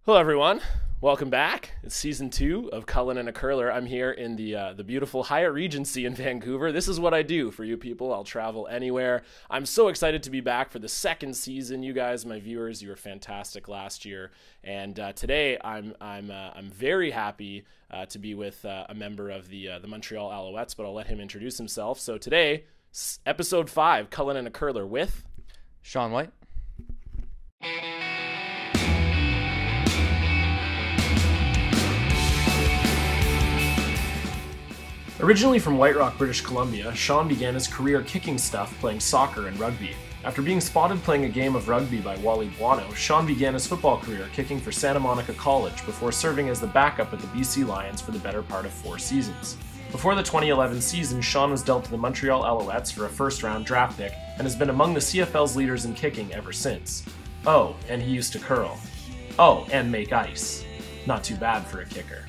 Hello, everyone. Welcome back. It's season 2 of Cullen and a Curler. I'm here in the beautiful Hyatt Regency in Vancouver. This is what I do for you people. I'll travel anywhere. I'm so excited to be back for the second season. You guys, my viewers, you were fantastic last year, and today I'm very happy to be with a member of the Montreal Alouettes. But I'll let him introduce himself. So today, episode 5, Cullen and a Curler with Sean Whyte. Originally from White Rock, British Columbia, Sean began his career kicking stuff playing soccer and rugby. After being spotted playing a game of rugby by Wally Buono, Sean began his football career kicking for Santa Monica College before serving as the backup at the BC Lions for the better part of 4 seasons. Before the 2011 season, Sean was dealt to the Montreal Alouettes for a first-round draft pick and has been among the CFL's leaders in kicking ever since. Oh, and he used to curl. Oh, and make ice. Not too bad for a kicker.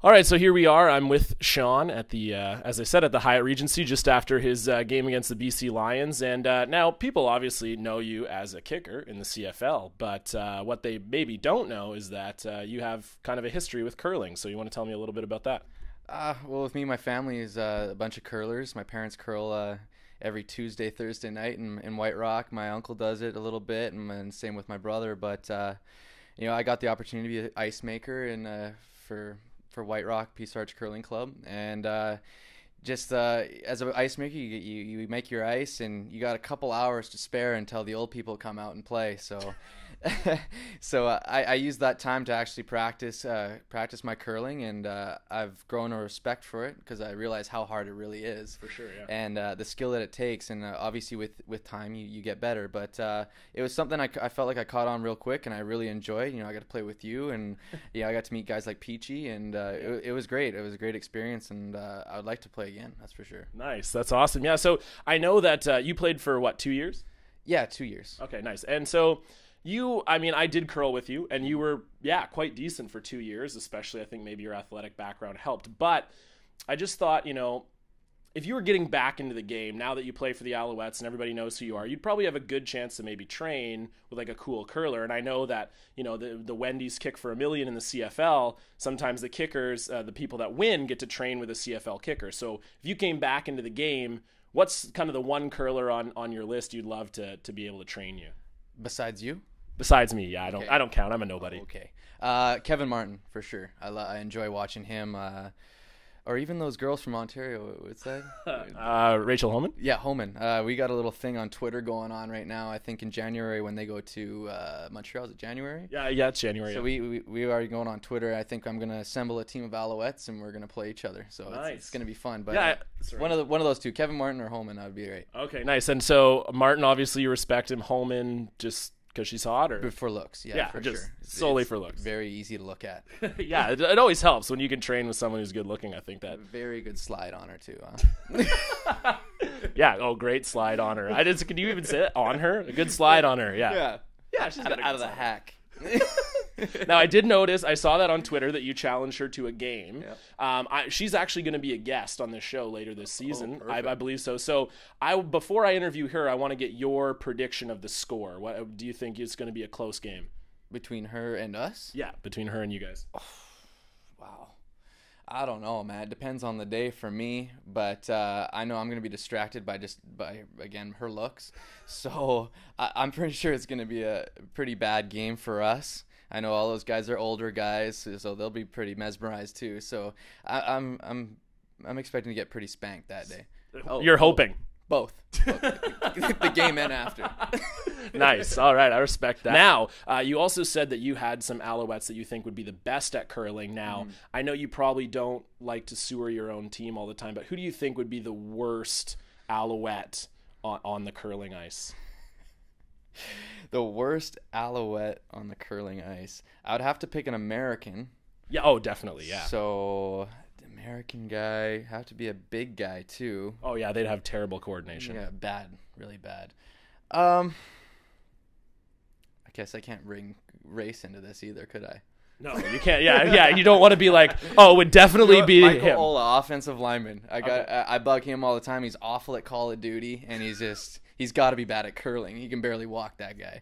All right, so here we are. I'm with Sean at the, as I said, at the Hyatt Regency just after his game against the BC Lions. And now people obviously know you as a kicker in the CFL, but what they maybe don't know is that you have kind of a history with curling. So you want to tell me a little bit about that? Well, with me, my family is a bunch of curlers. My parents curl every Tuesday, Thursday night in White Rock. My uncle does it a little bit, and same with my brother. But I got the opportunity to be an ice maker and for White Rock Peace Arch Curling Club, and as an ice maker, you make your ice, and you got a couple hours to spare until the old people come out and play. So, I use that time to actually practice my curling, and I've grown a respect for it because I realize how hard it really is. For sure, yeah. And the skill that it takes, and obviously with time you get better. But it was something I felt like I caught on real quick, and I really enjoyed. I got to play with you, and I got to meet guys like Peachy, and it was great. It was a great experience, and I would like to play again. That's for sure. Nice. That's awesome. Yeah. So I know that you played for what, 2 years? Yeah, 2 years. Okay, nice. And so I did curl with you, and you were, quite decent for 2 years, especially I think maybe your athletic background helped. But I just thought, if you were getting back into the game, now that you play for the Alouettes and everybody knows who you are, you'd probably have a good chance to maybe train with like a cool curler. And I know that, the Wendy's kick for $1 million in the CFL, sometimes the kickers, the people that win get to train with a CFL kicker. So if you came back into the game, what's kind of the one curler on your list you'd love to be able to train you? Besides you? Besides me, yeah. Okay. I don't count. I'm a nobody. Okay. Kevin Martin, for sure. I enjoy watching him. Or even those girls from Ontario. What's that? Rachel Homan? Yeah, Homan. We got a little thing on Twitter going on right now. I think in January when they go to Montreal. Is it January? Yeah, it's January. So we are going on Twitter. I think I'm going to assemble a team of Alouettes, and we're going to play each other. So nice. It's going to be fun. But yeah, one of those two, Kevin Martin or Homan, that would be great. Okay, nice. And so Martin, obviously you respect him. Homan, just because she's hot, or for looks, for just sure. Solely for looks. Very easy to look at. Yeah, it always helps when you can train with someone who's good looking. I think that very good slide on her too. Huh? Yeah. Oh, great slide on her. Can you even say it on her? A good slide on her. Yeah. Yeah. She's got out of the hack. Now, I did notice, I saw that on Twitter that you challenged her to a game. Yep. She's actually going to be a guest on this show later this season. Oh, I believe so. So before I interview her, I want to get your prediction of the score. What do you think it's going to be a close game? Between her and us? Yeah, between her and you guys. Oh, wow. I don't know, man. It depends on the day for me, but I know I'm going to be distracted by again, her looks. So I'm pretty sure it's going to be a pretty bad game for us. I know all those guys are older guys, so they'll be pretty mesmerized too. So I'm expecting to get pretty spanked that day. You're hoping? Both. The game and after. Nice. All right. I respect that. Now, you also said that you had some Alouettes that you think would be the best at curling. Now, I know you probably don't like to sewer your own team all the time, but who do you think would be the worst Alouette on the curling ice? The worst Alouette on the curling ice. I would have to pick an American. Yeah. Oh, definitely. Yeah. So American guy, have to be a big guy too. Oh yeah, they'd have terrible coordination. Yeah, bad, really bad. I guess I can't bring race into this either, could I? No, you can't. Yeah. You don't want to be like, oh, it would definitely be Michael him. Ola, offensive lineman. I bug him all the time. He's awful at Call of Duty, and he's just he's got to be bad at curling. He can barely walk, that guy.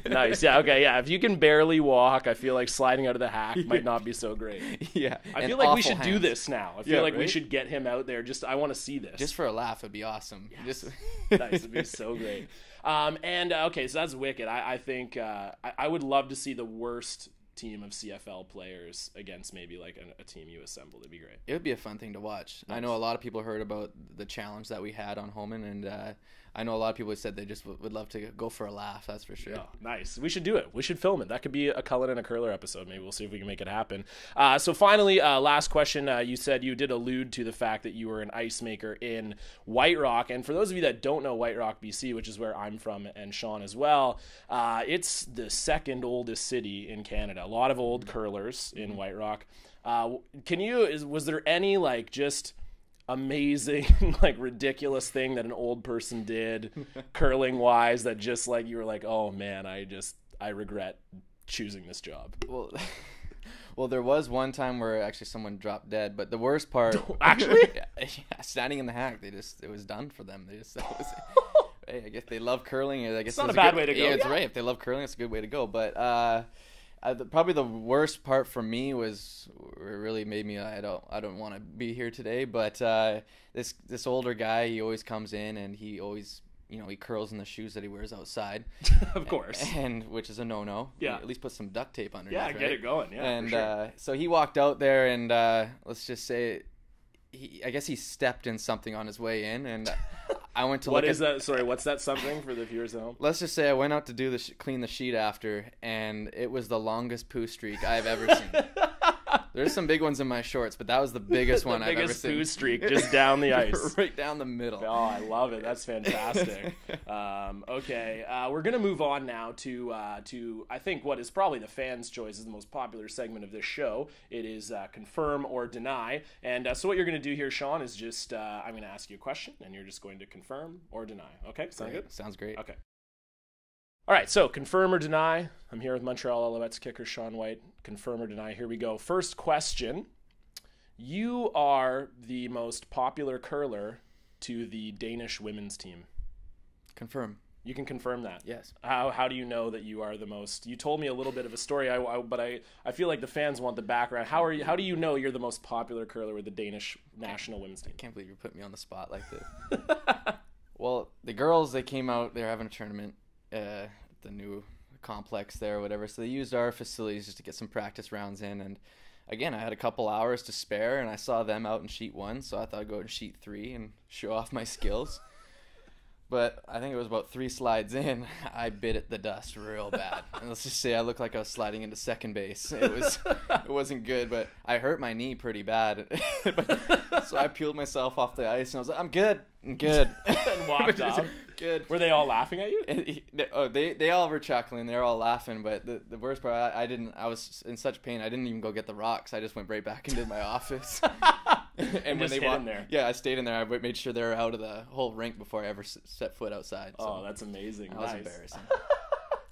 Nice. Yeah. Okay. Yeah. If you can barely walk, I feel like sliding out of the hack might not be so great. Yeah. I feel like we should do this now. I feel like we should get him out there. I want to see this. Just for a laugh, it'd be awesome. Yes. Nice. It'd be so great. Okay, so that's wicked. I think I would love to see the worst team of CFL players against maybe like a team you assembled. It'd be great. It would be a fun thing to watch. Nice. I know a lot of people heard about the challenge that we had on Homan, and I know a lot of people said they just would love to go for a laugh. That's for sure. Yeah, nice. We should do it. We should film it. That could be a Cullen and a Curler episode. Maybe we'll see if we can make it happen. So finally, last question. You said you did allude to the fact that you were an ice maker in White Rock. And for those of you that don't know White Rock, BC, which is where I'm from and Sean as well, it's the second oldest city in Canada. A lot of old curlers in White Rock. Was there any like just amazing like ridiculous thing that an old person did curling wise that just like you were like, oh man, I regret choosing this job? Well, there was one time where actually someone dropped dead, but the worst part actually yeah, standing in the hack, it was done for them. Hey, I guess they love curling. I guess it's not a bad way to go. Yeah, it's right. If they love curling, it's a good way to go. But probably the worst part for me was it really made me I don't want to be here today. But this older guy, he always comes in and he always he curls in the shoes that he wears outside. Of course, and which is a no. Yeah, at least put some duct tape underneath. Yeah, right? Get it going. Yeah, and for sure. So he walked out there and let's just say I guess he stepped in something on his way in, and I went to What is that? Sorry, what's that something for the viewers at home? Let's just say I went out to do clean the sheet after, and it was the longest poo streak I've ever seen. There's some big ones in my shorts, but that was the biggest one I've ever seen. Biggest poo streak just down the ice. Right down the middle. Oh, I love it. That's fantastic. Okay, we're going to move on now to I think what is probably the fans' choice is the most popular segment of this show. It is confirm or deny. And so what you're going to do here, Sean, is just I'm going to ask you a question, and you're just going to confirm or deny. Okay, sound good? Sounds great. Okay. All right, so confirm or deny. I'm here with Montreal Alouettes kicker Sean Whyte. Confirm or deny. Here we go. First question. You are the most popular curler to the Danish women's team. Confirm. You can confirm that? Yes. How do you know that you are the most? You told me a little bit of a story, but I feel like the fans want the background. How do you know you're the most popular curler with the Danish national women's team? I can't believe you're putting me on the spot like this. Well, the girls, they came out. They're having a tournament. The new complex there or whatever, so they used our facilities just to get some practice rounds in, and again I had a couple hours to spare and I saw them out in sheet 1, so I thought I'd go in sheet 3 and show off my skills. But I think it was about 3 slides in, I bit at the dust real bad, and let's just say I looked like I was sliding into second base. It wasn't good, but I hurt my knee pretty bad. So I peeled myself off the ice and I was like, I'm good and walked off. Good. Were they all laughing at you? They all were chuckling. They were all laughing. But the worst part, I was in such pain. I didn't even go get the rocks. I just went right back into my office. And when they walked in there. Yeah, I stayed in there. I made sure they were out of the whole rink before I ever set foot outside. So that's amazing. That was embarrassing.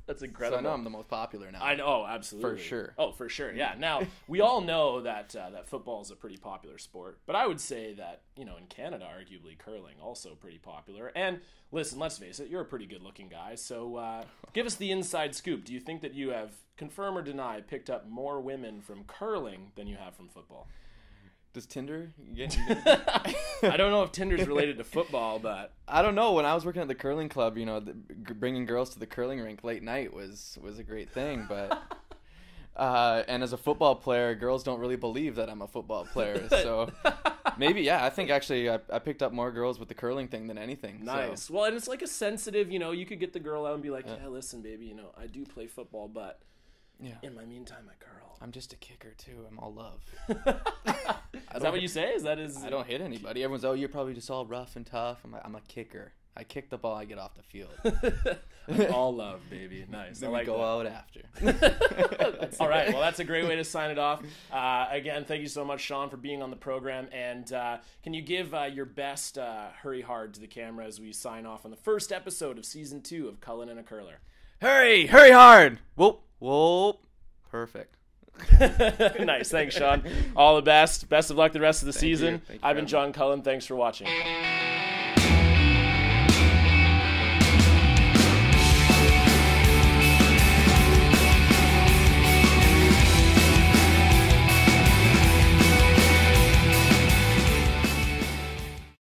That's incredible. So I know I'm the most popular now. I know, absolutely. For sure. Oh, for sure. Yeah. Now, we all know that football is a pretty popular sport, but I would say that, in Canada, arguably curling also pretty popular. And listen, let's face it, you're a pretty good-looking guy, so give us the inside scoop. Do you think that you have, confirm or deny, picked up more women from curling than you have from football? Does Tinder I don't know if Tinder's related to football, but I don't know. When I was working at the curling club, bringing girls to the curling rink late night was a great thing. But and as a football player, girls don't really believe that I'm a football player. So maybe, yeah, I think actually I picked up more girls with the curling thing than anything. Nice. So. Well, and it's like a sensitive. You could get the girl out and be like, yeah listen, baby, I do play football, but. Yeah. In my meantime, I curl. I'm just a kicker too. I'm all love. Is that what you say? I don't hit anybody. Everyone's, you're probably just all rough and tough. I'm a kicker. I kick the ball, I get off the field. All love, baby. Nice. Then we go out after. All right. Well, that's a great way to sign it off. Again, thank you so much, Sean, for being on the program. And can you give your best hurry hard to the camera as we sign off on the first episode of Season 2 of Cullen and a Curler? Hurry hard. Whoop. Perfect. Nice. Thanks, Sean. All the best. Best of luck the rest of the season. Thank you I've been John Cullen. Thanks for watching.